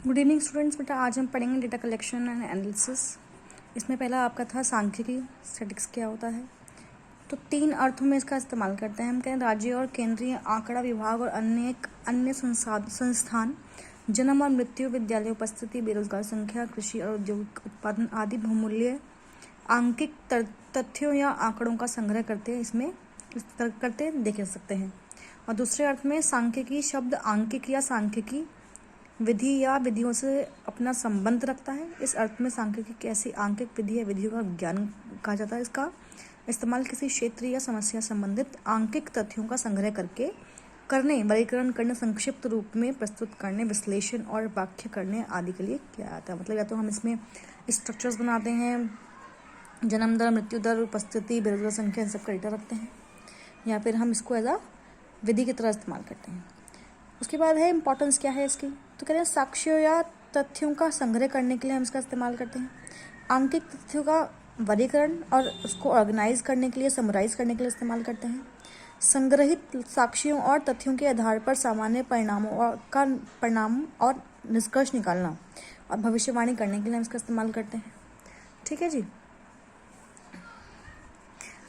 Good evening students. बेटा आज हम पढ़ेंगे डेटा कलेक्शन एंड एनालिसिस। इसमें पहला आपका था सांख्यिकी, स्टैटिस्टिक्स क्या होता है। तो 3 अर्थों में इसका इस्तेमाल करते हैं। हम कहें राज्य और केंद्रीय आंकड़ा विभाग और अन्य संस्थान, जन्म और मृत्यु, विद्यालय उपस्थिति, बेरोजगार संख्या, कृषि और औद्योगिक उत्पादन आदि बहुमूल्य आंकिक तथ्यों या आंकड़ों का संग्रह करते देख सकते हैं। और दूसरे अर्थ में सांख्यिकी शब्द आंकिक या सांख्यिकी विधि या विधियों से अपना संबंध रखता है। इस अर्थ में सांख्यिकी कैसी आंकिक विधि या विधियों का ज्ञान कहा जाता है। इसका इस्तेमाल किसी क्षेत्र या समस्या संबंधित आंकिक तथ्यों का संग्रह वर्गीकरण करने, संक्षिप्त रूप में प्रस्तुत करने, विश्लेषण और व्याख्या करने आदि के लिए किया जाता है। मतलब या तो हम इसमें स्ट्रक्चर्स बनाते हैं, जन्म दर, मृत्यु दर, उपस्थिति, बेरोजगार संख्या, इन सब का डेटा रखते हैं, या फिर हम इसको एज अ विधि की तरह इस्तेमाल करते हैं। उसके बाद है इम्पोर्टेंस क्या है इसकी। तो कहते हैं साक्ष्यों या तथ्यों का संग्रह करने के लिए हम इसका इस्तेमाल करते हैं। आंकिक तथ्यों का वर्गीकरण और उसको ऑर्गेनाइज करने के लिए, समराइज करने के लिए इस्तेमाल करते हैं। संग्रहित साक्ष्यों और तथ्यों के आधार पर सामान्य परिणाम और निष्कर्ष निकालना और भविष्यवाणी करने के लिए हम इसका इस्तेमाल करते हैं। ठीक है जी।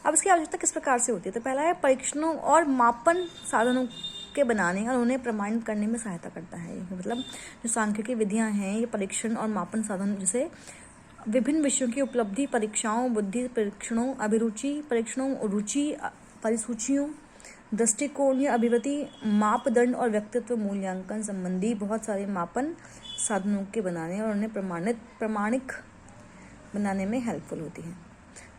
अब इसकी आवश्यकता किस प्रकार से होती है। तो पहला है परीक्षणों और मापन साधनों के बनाने और उन्हें प्रमाणित करने में सहायता करता है। मतलब जो सांख्यिकी विधियां हैं, ये परीक्षण और मापन साधन, जैसे विभिन्न विषयों की उपलब्धि परीक्षाओं, बुद्धि परीक्षणों, अभिरुचि परीक्षणों, रुचि परिसूचियों, दृष्टिकोण या अभिवृत्ति मापदंड और व्यक्तित्व मूल्यांकन संबंधी बहुत सारे मापन साधनों के बनाने और उन्हें प्रमाणिक बनाने में हेल्पफुल होती है।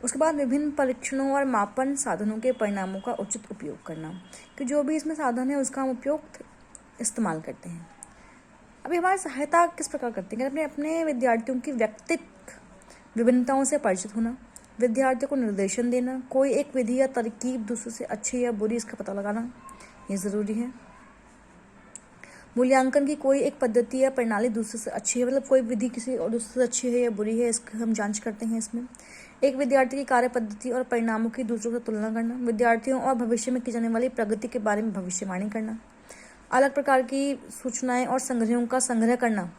उसके बाद विभिन्न परीक्षणों और मापन साधनों के परिणामों का उचित उपयोग करना, कि जो भी इसमें साधन है उसका हम उपयुक्त इस्तेमाल करते हैं। अभी हमारी सहायता किस प्रकार करते हैं। अपने विद्यार्थियों की व्यक्तित्व विभिन्नताओं से परिचित होना, विद्यार्थियों को निर्देशन देना, कोई एक विधि या तरकीब दूसरे से अच्छी या बुरी इसका पता लगाना, ये ज़रूरी है। मूल्यांकन की कोई एक पद्धति या प्रणाली दूसरे से अच्छी है, मतलब कोई विधि किसी और दूसरे से अच्छी है या बुरी है, इसकी हम जांच करते हैं। इसमें एक विद्यार्थी की कार्य पद्धति और परिणामों की दूसरों से तुलना करना, विद्यार्थियों और भविष्य में की जाने वाली प्रगति के बारे में भविष्यवाणी करना, अलग प्रकार की सूचनाएं और संग्रहों का संग्रह करना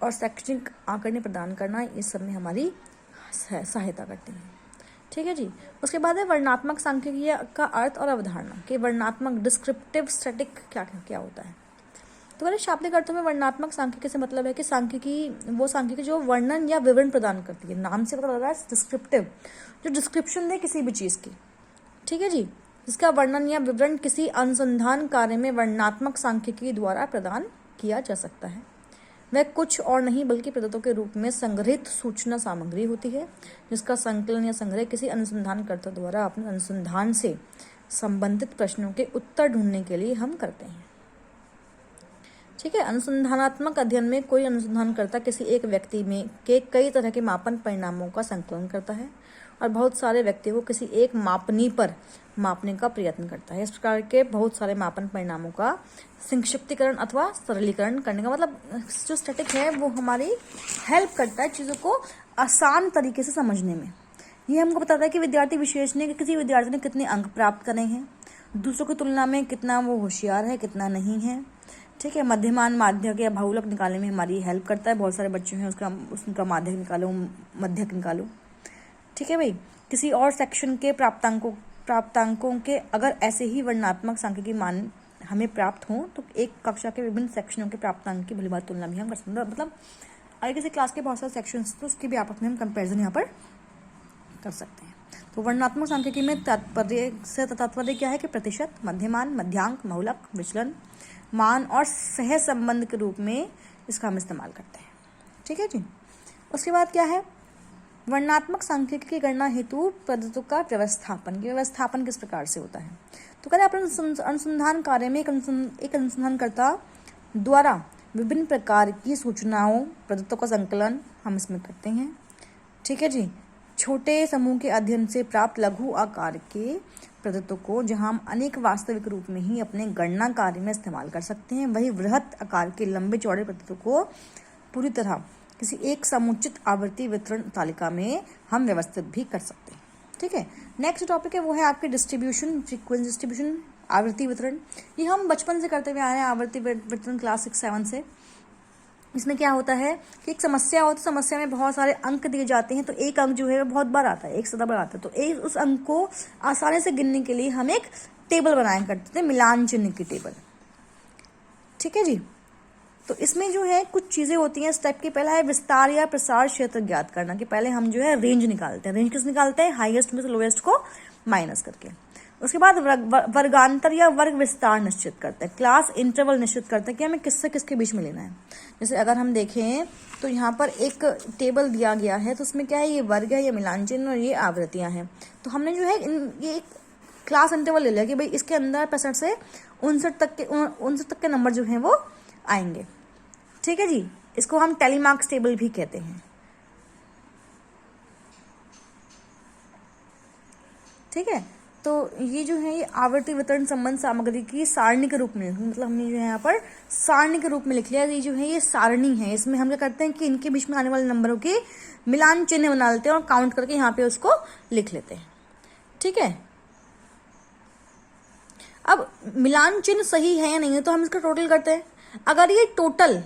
और शैक्षणिक आंकड़े प्रदान करना, इस सब में हमारी सहायता करते हैं। ठीक है जी। उसके बाद है वर्णनात्मक सांख्यिकी का अर्थ और अवधारणा, कि वर्णनात्मक डिस्क्रिप्टिव स्टैटिक क्या होता है। तो मैंने शाब्दिक अर्थों में वर्णनात्मक सांख्यिकी से मतलब है कि सांख्यिकी जो वर्णन या विवरण प्रदान करती है। नाम से पता लग रहा है डिस्क्रिप्टिव, जो डिस्क्रिप्शन दे किसी भी चीज़ की। ठीक है जी। जिसका वर्णन या विवरण किसी अनुसंधान कार्य में वर्णनात्मक सांख्यिकी द्वारा प्रदान किया जा सकता है। वह कुछ और नहीं बल्कि प्रदत्तों के रूप में संग्रहित सूचना सामग्री होती है, जिसका संकलन या संग्रह किसी अनुसंधानकर्ता द्वारा अपने अनुसंधान से संबंधित प्रश्नों के उत्तर ढूंढने के लिए हम करते हैं। ठीक है। अनुसंधानात्मक अध्ययन में कोई अनुसंधानकर्ता किसी एक व्यक्ति में के कई तरह के मापन परिणामों का संकलन करता है और बहुत सारे व्यक्तियों को किसी एक मापनी पर मापने का प्रयत्न करता है। इस प्रकार के बहुत सारे मापन परिणामों का संक्षिप्तीकरण अथवा सरलीकरण करने का मतलब जो स्टैटिक है वो हमारी हेल्प करता है चीज़ों को आसान तरीके से समझने में। ये हमको बताता है कि विद्यार्थी विशेष ने, किसी विद्यार्थी ने कितने अंक प्राप्त करे हैं, दूसरों की तुलना में कितना वो होशियार है, कितना नहीं है। ठीक है। मध्यमान, माध्यक या बहुलक निकालने में हमारी हेल्प करता है। बहुत सारे बच्चे हैं, उसका माध्यक निकालो, मध्यक निकालो। ठीक है भाई। किसी और सेक्शन के प्राप्तांकों के अगर ऐसे ही वर्णनात्मक सांख्यिकी मान हमें प्राप्त हों तो एक कक्षा के विभिन्न सेक्शनों के प्राप्तांक की भलीभांति तुलना भी हम कर सकते हैं। मतलब अगर किसी क्लास के बहुत सारे सेक्शंस तो उसकी भी आपस में हम कंपेरिजन यहाँ पर कर सकते हैं। तो वर्णनात्मक सांख्यिकी में तात्पर्य क्या है कि प्रतिशत, मध्यमान, मध्यांक, बहुलक, विचलन, मान और सह संबंध के रूप में इसका हम इस्तेमाल करते हैं। ठीक है जी। उसके बाद क्या है, वर्णनात्मक सांख्यिकी की गणना हेतु पद्धतों का व्यवस्थापन किस प्रकार से होता है। तो कहते हैं अपने अनुसंधान कार्य में एक अनुसंधानकर्ता द्वारा विभिन्न प्रकार की सूचनाओं, पद्धतों का संकलन हम इसमें करते हैं। ठीक है जी। छोटे समूह के अध्ययन से प्राप्त लघु आकार के पद्धतों को जहां हम अनेक वास्तविक रूप में ही अपने गणना कार्य में इस्तेमाल कर सकते हैं, वही वृहत आकार के लंबे चौड़े पद्धतों को पूरी तरह किसी एक समुचित आवर्ती वितरण तालिका में हम व्यवस्थित भी कर सकते हैं। ठीक है। नेक्स्ट टॉपिक है वो है आपके डिस्ट्रीब्यूशन, फ्रीक्वेंसी डिस्ट्रीब्यूशन, आवृत्ति वितरण। ये हम बचपन से करते हुए आए हैं, आवृत्ति वितरण क्लास 6-7 से। इसमें क्या होता है कि एक समस्या होती है, समस्या में बहुत सारे अंक दिए जाते हैं, तो एक अंक जो है वो बहुत बार आता है, एक से ज्यादा बार आता है, तो एक उस अंक को आसानी से गिनने के लिए हम एक टेबल बनाया करते थे, मिलान चिन्ह की टेबल। ठीक है जी। तो इसमें जो है कुछ चीजें होती हैं। स्टेप की पहला है विस्तार या प्रसार क्षेत्र ज्ञात करना, कि पहले हम जो है रेंज निकालते हैं। रेंज किस निकालते हैं? हाईएस्ट में से लोएस्ट को माइनस करके। उसके बाद वर्गांतर या वर्ग विस्तार निश्चित करते हैं, क्लास इंटरवल निश्चित करते हैं कि हमें किससे किसके बीच में लेना है। जैसे अगर हम देखें तो यहाँ पर एक टेबल दिया गया है, तो उसमें क्या है, ये वर्ग है, ये मिलान चिन्ह और ये आवृत्तियां हैं। तो हमने जो है ये एक क्लास इंटरवल ले लिया कि भाई इसके अंदर 65 से 59 तक के नंबर जो हैं वो आएंगे। ठीक है जी। इसको हम टेलीमार्क्स टेबल भी कहते हैं। ठीक है। तो ये जो है ये आवर्ती वितरण संबंध सामग्री की सारणी के रूप में, मतलब हमने जो है यहाँ पर सारणी के रूप में लिख लिया। ये जो है ये सारणी है, इसमें हम क्या करते हैं कि इनके बीच में आने वाले नंबरों के मिलान चिन्ह बना लेते हैं और काउंट करके यहाँ पे उसको लिख लेते हैं। ठीक है। अब मिलान चिन्ह सही है या नहीं है तो हम इसका टोटल करते हैं। अगर ये टोटल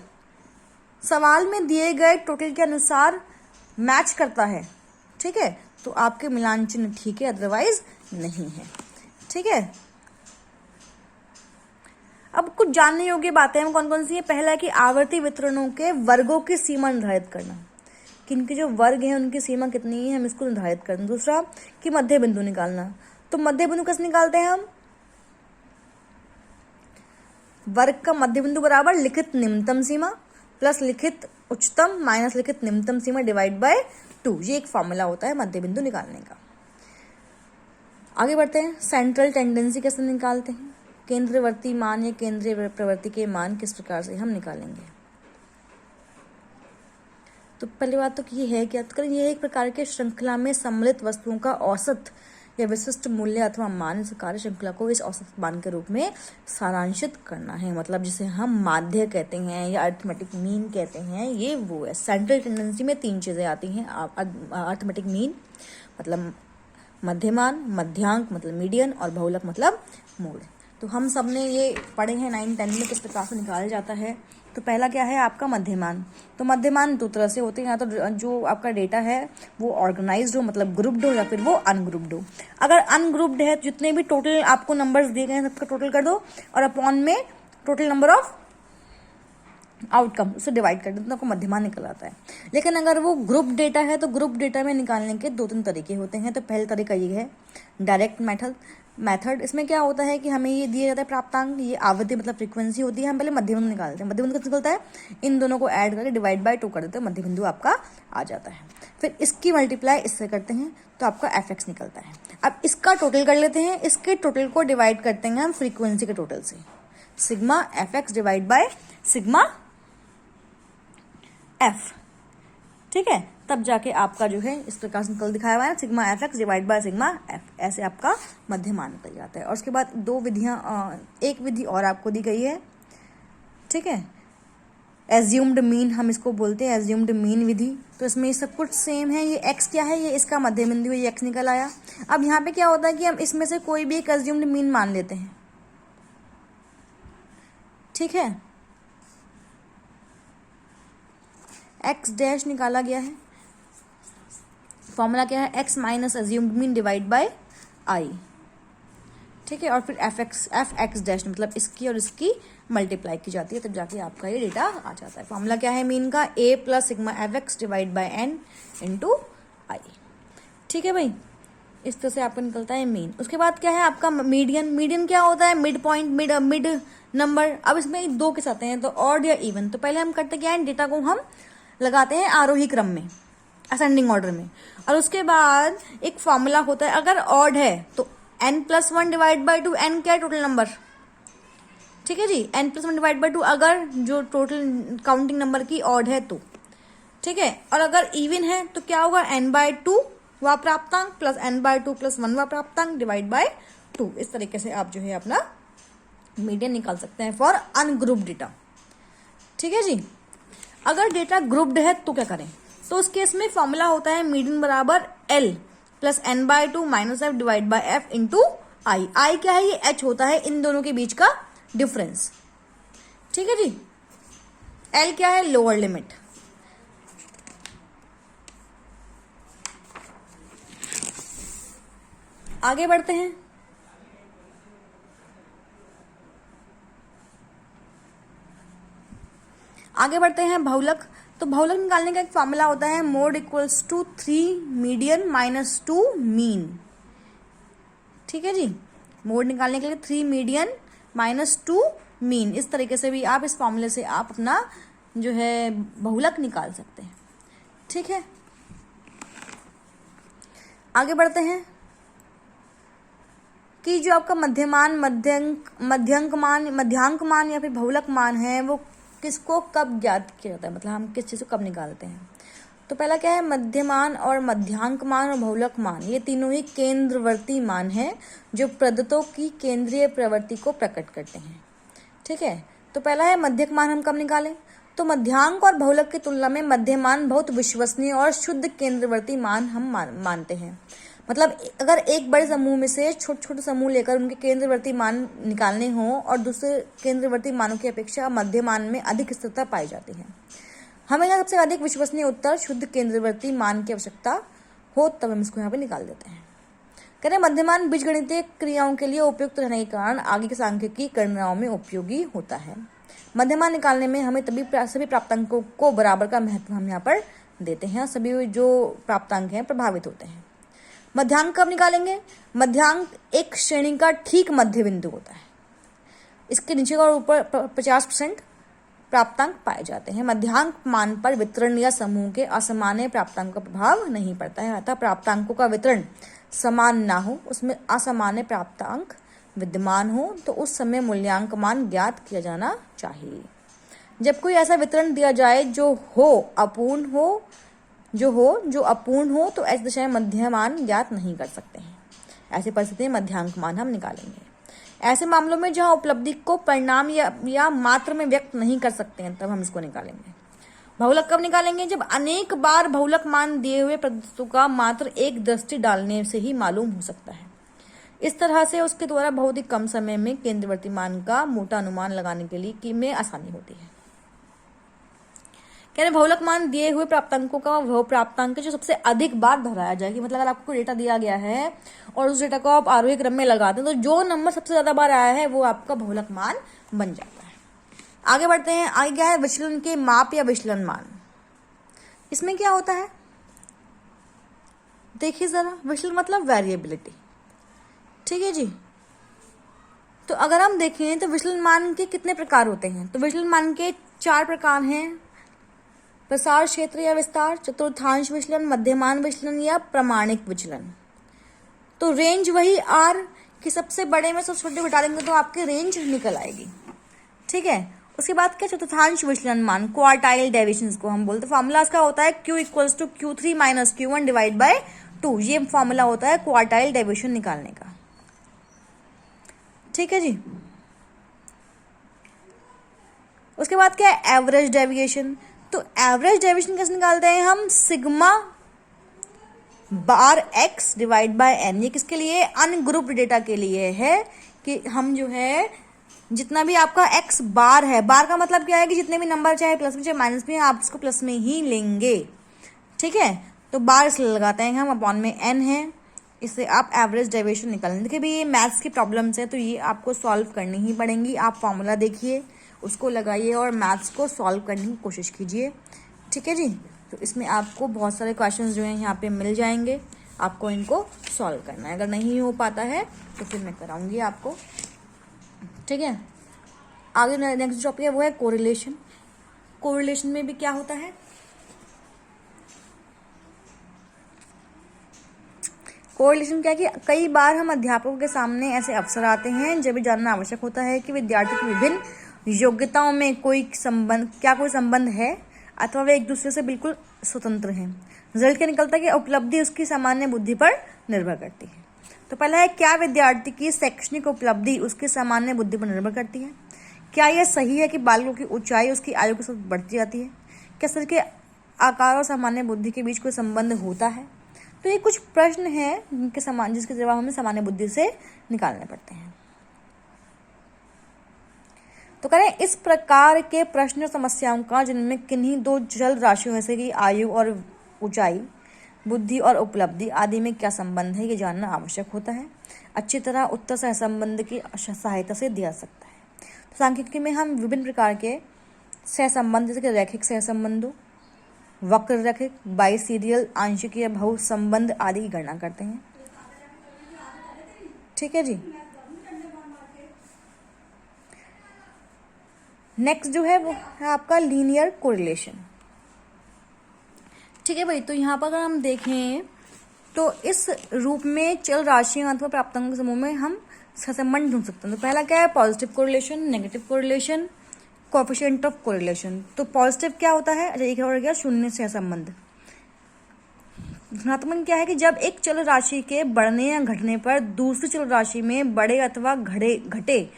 सवाल में दिए गए टोटल के अनुसार मैच करता है, ठीक है, तो आपके मिलान चिन्ह ठीक है, अदरवाइज नहीं है। ठीक है। अब कुछ जानने योग्य बातें हैं, कौन कौन सी है? पहला है कि आवर्ती वितरणों के वर्गों की सीमा निर्धारित करना, कि इनके जो वर्ग हैं उनकी सीमा कितनी है, हम इसको निर्धारित करना। दूसरा कि मध्य बिंदु निकालना, तो मध्य बिंदु कैसे निकालते हैं हम? वर्ग का मध्य बिंदु बराबर लिखित निम्नतम सीमा प्लस लिखित उच्चतम माइनस लिखित निम्नतम सीमा डिवाइड बाय 2। ये एक फॉर्मूला होता है मध्य बिंदु निकालने का। आगे बढ़ते हैं। सेंट्रल टेंडेंसी कैसे निकालते हैं? केंद्रवर्ती मान या केंद्रीय प्रवृत्ति के मान किस प्रकार से हम निकालेंगे? तो पहली बात तो ये है कि यह एक प्रकार के श्रृंखला में सम्मिलित वस्तुओं का औसत या विशिष्ट मूल्य अथवा मान, इस कार्य श्रृंखला को इस औसत मान के रूप में सारांशित करना है। मतलब जिसे हम माध्य कहते हैं या अर्थमेटिक मीन कहते हैं, ये वो है। सेंट्रल टेंडेंसी में 3 चीजें आती हैं। अर्थमेटिक मीन मतलब मध्यमान, मध्यांक मतलब मीडियन, और बहुलक मतलब मोड। तो हम सब ने ये पढ़े हैं 9-10 में किस प्रकार से निकाला जाता है। तो पहला क्या है आपका मध्यमान। तो मध्यमान 2 तरह से होते हैं, या तो जो आपका डेटा है वो ऑर्गेनाइज्ड हो, मतलब ग्रुप्ड हो, या फिर वो अनग्रुप्ड हो। अगर अनग्रुप्ड है तो जितने भी टोटल आपको नंबर्स दिए गए हैं सबका टोटल कर दो और अपॉन में टोटल नंबर ऑफ आउटकम उसे डिवाइड कर देते हैं, आपको मध्यमान निकल आता है। लेकिन अगर वो ग्रुप डेटा है तो ग्रुप डेटा में निकालने के 2-3 तरीके होते हैं। तो पहला तरीका ये है डायरेक्ट मेथड। इसमें क्या होता है कि हमें ये दिया जाता है प्राप्तांक, ये आवृत्ति मतलब फ्रीक्वेंसी होती है। हम पहले मध्य बिंदु निकालते हैं। मध्य बिंदु कैसे निकलता है? इन दोनों को ऐड करके डिवाइड बाय 2 कर देते हैं, मध्य बिंदु आपका आ जाता है। फिर इसकी मल्टीप्लाई इससे करते हैं तो आपका एफ निकलता है। अब इसका टोटल कर लेते हैं, इसके टोटल को डिवाइड करते हैं हम फ्रीक्वेंसी के टोटल से, sigma F divide by sigma F. ठीक है। तब जाके आपका जो है इस प्रकार से निकल दिखाया हुआ है, sigma F X divide by sigma F, ऐसे आपका मध्यमान निकल जाता है। और उसके बाद 2 विधियां, एक विधि और आपको दी गई है। ठीक है। एज्यूम्ड मीन हम इसको बोलते हैं, एज्यूम्ड मीन विधि। तो इसमें सब कुछ सेम है। ये एक्स क्या है? ये इसका मध्य बिंदु है, ये एक्स निकल आया। अब यहाँ पे क्या होता है कि हम इसमें से कोई भी एक एज्यूम्ड मीन मान लेते हैं। ठीक है। एक्स डैश निकाला गया है। फॉर्मूला क्या है? X minus assumed mean divide by I. ठीक है। और फिर एफ एक्स डैश मतलब इसकी और इसकी मल्टीप्लाई की जाती है, तब जाके आपका ये डेटा आ जाता है। फॉर्मूला क्या है मीन का? A plus sigma F X divide by N into I. ठीक है भाई, इस तरह से आपका निकलता है मीन। उसके बाद क्या है आपका मीडियन। मीडियन क्या होता है? Mid point, mid number. अब इसमें 2 किस आते हैं, तो ऑड या इवन। तो पहले हम करते क्या है, डेटा को हम लगाते हैं आरोही क्रम में, असेंडिंग ऑर्डर में। और उसके बाद एक फॉर्मूला होता है, अगर ऑड है तो n+1 डिवाइड बाय 2। n क्या है? Total number. ठीक है जी। n+1 डिवाइड बाय 2 अगर जो टोटल काउंटिंग नंबर की ऑड है तो। ठीक है। और अगर इवन है तो क्या होगा? n/2 वह प्राप्तांक प्लस n/2 प्लस 1 वह प्राप्तांक डिवाइड बाय 2। इस तरीके से आप जो है अपना मीडियन निकाल सकते हैं फॉर अनग्रुप्ड डेटा। ठीक है जी। अगर डेटा ग्रुप्ड है तो क्या करें? तो उस केस में फॉर्मूला होता है मीडियन बराबर L plus n/2 minus F divide by F into I. I क्या है? ये h होता है इन दोनों के बीच का डिफरेंस। ठीक है जी। एल क्या है? Lower limit. आगे बढ़ते हैं। बहुलक। तो बहुलक निकालने का एक फॉर्मूला होता है, mode equals to 3 median minus 2 mean. ठीक है जी, मोड निकालने के लिए 3 मीडियन माइनस 2 मीन। इस तरीके से भी आप इस फॉर्मूले से आप अपना जो है बहुलक निकाल सकते हैं। ठीक है, आगे बढ़ते हैं कि जो आपका मध्यमान, मध्यांक मान या फिर बहुलक मान है वो किसको कब ज्ञात किया जाता है, मतलब हम किस चीज़ को कब निकालते हैं। तो पहला क्या है, मध्यमान और मध्यांक मान और बहुलक मान, ये तीनों ही केंद्रवर्ती मान हैं जो प्रदत्तों की केंद्रीय प्रवृत्ति को प्रकट करते हैं। ठीक है, तो पहला है मध्यक मान हम कब निकालें। तो मध्यांक और बहुलक की तुलना में मध्यमान बहुत विश्वसनीय और शुद्ध केंद्रवर्ती मान हम मानते हैं। मतलब अगर एक बड़े समूह में से छोटे छोटे समूह लेकर उनके केंद्रवर्ती मान निकालने हों और दूसरे केंद्रवर्ती मानों की अपेक्षा मध्य मान में अधिक स्थिरता पाई जाती है, हमें यहाँ सबसे अधिक विश्वसनीय उत्तर शुद्ध केंद्रवर्ती मान की आवश्यकता हो, तब हम इसको यहाँ पे निकाल देते हैं। कह रहे मध्यमान बीजगणितीय क्रियाओं के लिए उपयुक्त रहने के कारण आगे के सांख्यिकी गणनाओं में उपयोगी होता है। मध्यमान निकालने में हमें तभी सभी प्राप्तांकों को बराबर का महत्व हम यहाँ पर देते हैं, सभी जो प्राप्तांक हैं प्रभावित होते हैं। मध्यांक कब निकालेंगे? मध्यांक एक श्रेणी का ठीक मध्य बिंदु होता है, इसके नीचे और ऊपर 50% प्राप्तांक पाए जाते हैं। मध्यांक मान पर वितरण या समूह के असामान्य प्राप्तांक का प्रभाव नहीं पड़ता है, अतः प्राप्तांकों का वितरण समान ना हो, उसमें असामान्य प्राप्तांक विद्यमान हो तो उस समय मूल्यांक मान ज्ञात किया जाना चाहिए। जब कोई ऐसा वितरण दिया जाए जो अपूर्ण हो तो ऐसी दशा में मध्य मान ज्ञात नहीं कर सकते हैं। ऐसी परिस्थिति में मध्यांक मान हम निकालेंगे। ऐसे मामलों में जहां उपलब्धि को परिणाम या मात्रा में व्यक्त नहीं कर सकते हैं, तब हम इसको निकालेंगे। बहुलक कब निकालेंगे? जब अनेक बार बहुलक मान दिए हुए प्रदत्तों का मात्र एक दृष्टि डालने से ही मालूम हो सकता है। इस तरह से उसके द्वारा बहुत ही कम समय में केंद्रवर्ती मान का मोटा अनुमान लगाने के लिए में आसानी होती है। कह रहे बहुलक मान दिए हुए प्राप्तांकों का वह प्राप्तांक जो सबसे अधिक बार दोहराया जाएगी। मतलब अगर आपको डेटा दिया गया है और उस डेटा को आप आरोही क्रम में लगाते हैं तो जो नंबर सबसे ज्यादा बार आया है वो आपका बहुलक मान बन जाता है। आगे बढ़ते हैं। आगे क्या है? विचलन के माप या विचलन मान। इसमें क्या होता है देखिए जरा, विचलन मतलब वेरिएबिलिटी। ठीक है जी, तो अगर हम देखें तो विचलन मान के कितने प्रकार होते हैं? तो विचलन मान के 4 प्रकार हैं, प्रसार क्षेत्र या विस्तार, चतुर्थांश विचलन, मध्यमान विचलन या प्रामाणिक विचलन। तो रेंज वही आर कि सबसे बड़े में सबसे छोटे घटा देंगे तो आपकी रेंज निकल आएगी। ठीक है, उसके बाद क्या? चतुर्थांश विचलन मान, क्वार्टाइल डेविएशन को हम बोलते हैं। फॉर्मूला इसका होता है Q equals to Q3 minus Q1 divide by 2। ये फॉर्मूला होता है क्वार्टाइल डेविएशन निकालने का। ठीक है जी, उसके बाद क्या है? Average deviation. तो एवरेज डेविएशन कैसे निकालते हैं हम? Sigma bar x divide by n। ये किसके लिए? अनग्रुप्ड डेटा के लिए है कि हम जो है जितना भी आपका x बार है, बार का मतलब क्या है कि जितने भी नंबर चाहे प्लस में चाहे माइनस में, आप इसको प्लस में ही लेंगे। ठीक है, तो बार इसलिए लगाते हैं हम, अपॉन में n है, इससे आप एवरेज डेविएशन निकालें। देखिए भी ये मैथ्स की प्रॉब्लम्स है तो ये आपको सॉल्व करनी ही पड़ेंगी। आप फॉर्मूला देखिए, उसको लगाइए और मैथ्स को सॉल्व करने की कोशिश कीजिए। ठीक है जी, तो इसमें आपको बहुत सारे क्वेश्चंस जो हैं यहाँ पे मिल जाएंगे, आपको इनको सॉल्व करना है। अगर नहीं हो पाता है तो फिर मैं कराऊंगी आपको। ठीक है, आगे नेक्स्ट टॉपिक है वो है कोरिलेशन। कोरिलेशन में भी क्या होता है? कोरिलेशन क्या है कि कई बार हम अध्यापकों के सामने ऐसे अवसर आते हैं जब ये जानना आवश्यक होता है कि विद्यार्थी की विभिन्न योग्यताओं में कोई संबंध है अथवा वे एक दूसरे से बिल्कुल स्वतंत्र हैं। रिजल्ट क्या निकलता है कि उपलब्धि उसकी सामान्य बुद्धि पर निर्भर करती है। तो पहला है, क्या विद्यार्थी की शैक्षणिक उपलब्धि उसकी सामान्य बुद्धि पर निर्भर करती है? क्या यह सही है कि बालकों की ऊंचाई उसकी आयु के साथ बढ़ती जाती है? क्या शरीर के आकार और सामान्य बुद्धि के बीच कोई संबंध होता है? तो ये कुछ प्रश्न हैं जिसके जवाब हमें सामान्य बुद्धि से निकालने पड़ते हैं। तो करें इस प्रकार के प्रश्न समस्याओं का जिनमें किन्हीं दो जल राशियों जैसे कि आयु और ऊंचाई, बुद्धि और उपलब्धि आदि में क्या संबंध है, ये जानना आवश्यक होता है। अच्छी तरह उत्तर सहसंबंध की सहायता से दिया सकता है। तो सांख्यिकी में हम विभिन्न प्रकार के सहसंबंध जैसे कि रैखिक सहसंबंधों, वक्र रैखिक, बाइसीरियल, आंशिक या बहु संबंध आदि की गणना करते हैं। ठीक है जी। नेक्स्ट जो है वो है आपका लीनियर कोरिलेशन। ठीक है भाई, तो यहाँ पर अगर हम देखें तो इस रूप में चल राशियां अथवा प्राप्तांक के समूह में हम सहसंबंध ढूंढ सकते हैं। तो पहला क्या है, positive correlation, negative correlation, coefficient of correlation. तो पॉजिटिव क्या होता है, अच्छा एक और गया शून्य सहसंबंध। धनात्मक क्या है कि जब एक चल राशि के बढ़ने या घटने पर दूसरी चल राशि में बढ़े अथवा घटे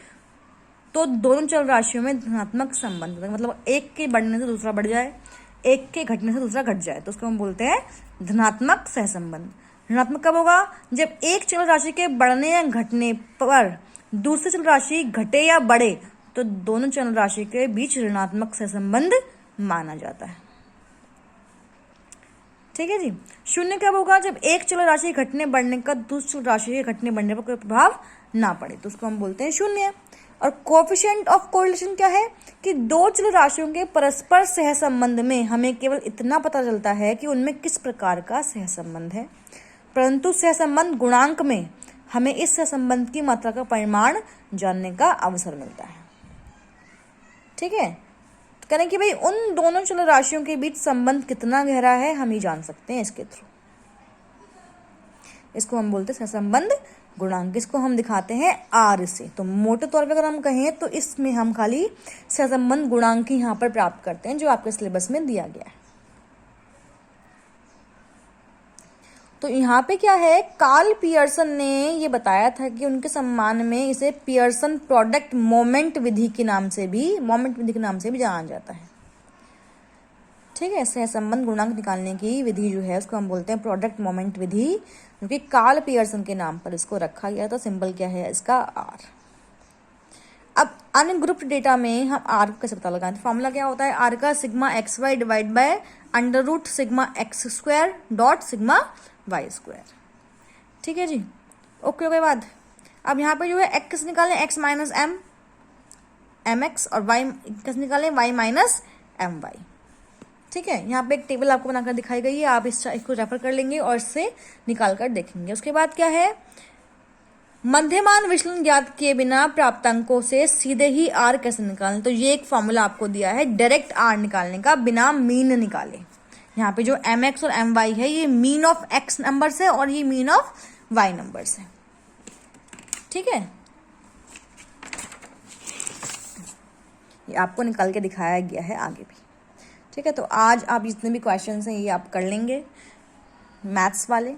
तो दोनों चल राशियों में धनात्मक संबंध होता है। मतलब एक के बढ़ने से दूसरा बढ़ जाए, एक के घटने से दूसरा घट जाए, तो उसको हम बोलते हैं धनात्मक सहसंबंध। ऋणात्मक कब होगा, जब एक चल राशि के बढ़ने या घटने पर दूसरी चल राशि घटे या बढ़े तो दोनों चल राशि के बीच ऋणात्मक सहसंबंध माना जाता है। ठीक है जी। शून्य कब होगा, जब एक चल राशि घटने बढ़ने का दूसरी चल राशि के घटने बढ़ने पर कोई प्रभाव ना पड़े, तो उसको हम बोलते हैं शून्य। और कोएफिशिएंट ऑफ कोरिलेशन क्या है कि दो चल राशियों के परस्पर सहसंबंध में हमें केवल इतना पता चलता है कि उनमें किस प्रकार का सहसंबंध है, परंतु सहसंबंध गुणांक में हमें इस सहसंबंध की मात्रा का परिमाण जानने का अवसर मिलता है। ठीक है, तो करें कि भाई उन दोनों चल राशियों के बीच संबंध कितना गहरा है हम ही जान सकते हैं इसके थ्रू। इसको हम बोलते हैं सहसंबंध गुणांक। इसको हम दिखाते हैं आर से। तो मोटे तौर पे अगर हम कहें तो इसमें हम खाली सहसंबंध गुणांक ही यहाँ पर प्राप्त करते हैं जो आपके सिलेबस में दिया गया है। तो यहाँ पे क्या है, कार्ल पियर्सन ने ये बताया था कि उनके सम्मान में इसे पियर्सन प्रोडक्ट मोमेंट विधि के नाम से भी जाना जाता है। ठीक है, सहसंबंध गुणांक निकालने की विधि जो है उसको हम बोलते हैं प्रोडक्ट मोमेंट विधि, क्योंकि कार्ल पियर्सन के नाम पर इसको रखा गया था। सिंबल क्या है इसका, आर। अब अन्य ग्रुप डेटा में हम आर को कैसे पता लगाएं, तो फॉर्मूला क्या होता है, आर का sigma X Y divide by under root sigma X square dot sigma Y square. ठीक है जी, ओके हो गए बाद। अब यहाँ पे जो है एक्स निकालें एक्स माइनस एम एक्स, और वाई कैसे निकालें वाई माइनस एम वाई। ठीक है, यहाँ पे एक टेबल आपको बनाकर दिखाई गई है, आप इसको रेफर कर लेंगे और इससे निकाल कर देखेंगे। उसके बाद क्या है, मध्यमान विचलन ज्ञात किए बिना प्राप्तांकों से सीधे ही आर कैसे निकालें। तो ये एक फॉर्मूला आपको दिया है डायरेक्ट आर निकालने का बिना मीन निकाले। यहाँ पे जो एम एक्स और एम वाई है ये मीन ऑफ एक्स नंबर से और ये मीन ऑफ वाई नंबर से। ठीक है, ये आपको निकाल के दिखाया गया है आगे भी। ठीक है, तो आज आप जितने भी क्वेश्चंस हैं ये आप कर लेंगे मैथ्स वाले।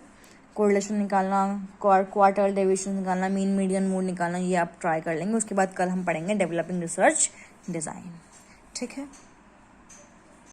कोरिलेशन निकालना, क्वार्टर डेविएशन निकालना, मीन मीडियन मोड निकालना, ये आप ट्राई कर लेंगे। उसके बाद कल हम पढ़ेंगे डेवलपिंग रिसर्च डिज़ाइन। ठीक है।